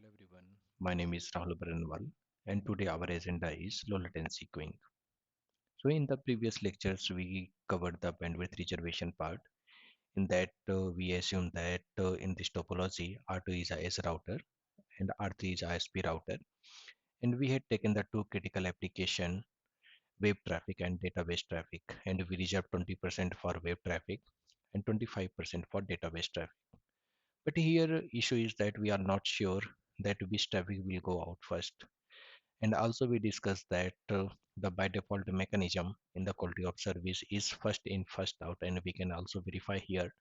Hello everyone, my name is Rahul Baranwal and today our agenda is low latency queuing. So in the previous lectures we covered the bandwidth reservation part. In that we assume that in this topology R2 is a S router and R3 is a ISP router, and we had taken the two critical application, web traffic and database traffic, and we reserved 20% for web traffic and 25% for database traffic. But here issue is that we are not sure that which traffic will go out first. And also we discussed that the by default mechanism in the quality of service is first in, first out, and we can also verify here.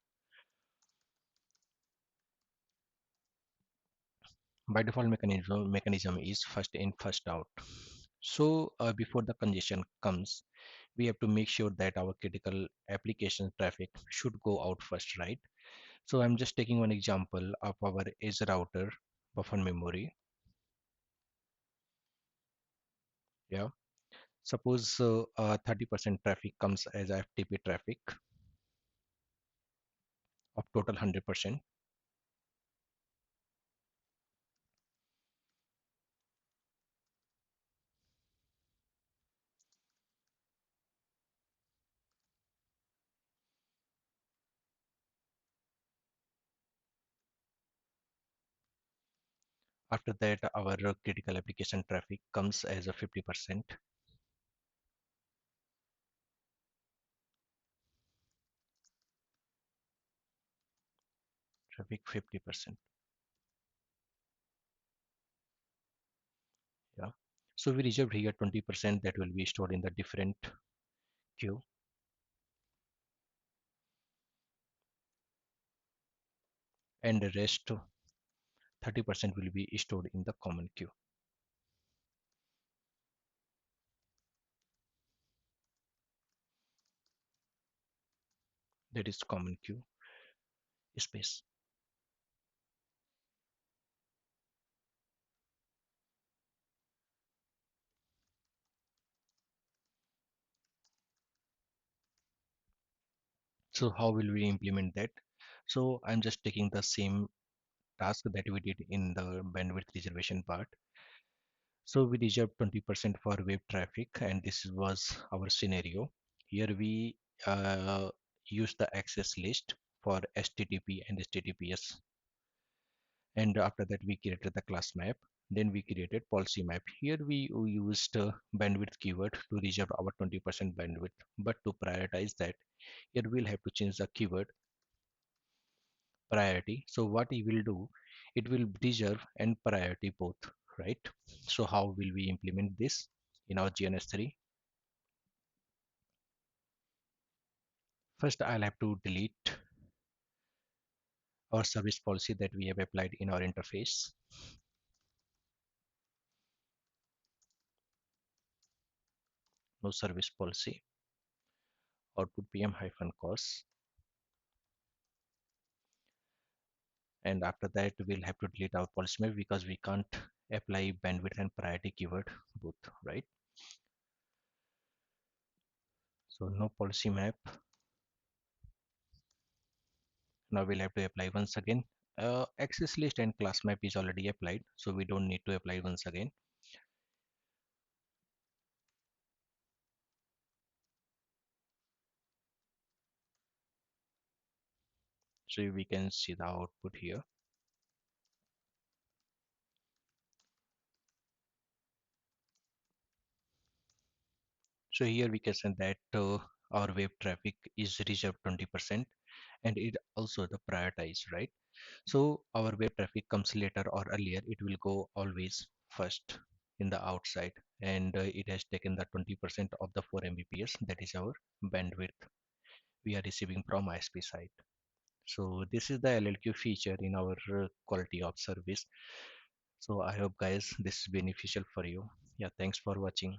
By default mechanism is first in, first out. So before the congestion comes, we have to make sure that our critical application traffic should go out first, right? So I'm just taking one example of our edge router buffer memory. Yeah. Suppose 30% traffic comes as FTP traffic of total 100%. After that, our critical application traffic comes as a 50%, traffic 50%. Yeah. So we reserved here 20% that will be stored in the different queue, and the rest 30% will be stored in the common queue. That is common queue space. So how will we implement that? So I'm just taking the same task that we did in the bandwidth reservation part. So we reserved 20% for web traffic, and this was our scenario. Here we use the access list for HTTP and HTTPS, and after that we created the class map. Then we created policy map. Here we used bandwidth keyword to reserve our 20% bandwidth. But to prioritize that, here we'll have to change the keyword priority. So what it will do, it will reserve and priority both, right? So how will we implement this in our GNS3? First, I'll have to delete our service policy that we have applied in our interface. No service policy, output pm hyphen cos. And after that, we'll have to delete our policy map because we can't apply bandwidth and priority keyword both, right? So no policy map. Now we'll have to apply once again. Access list and class map is already applied, so we don't need to apply once again. So we can see the output here. So here we can say that our web traffic is reserved 20%, and it also the prioritized, right? So our web traffic comes later or earlier, it will go always first in the outside, and it has taken the 20% of the 4 Mbps, that is our bandwidth we are receiving from ISP side. So this is the LLQ feature in our quality of service. So I hope guys this is beneficial for you. Yeah, thanks for watching.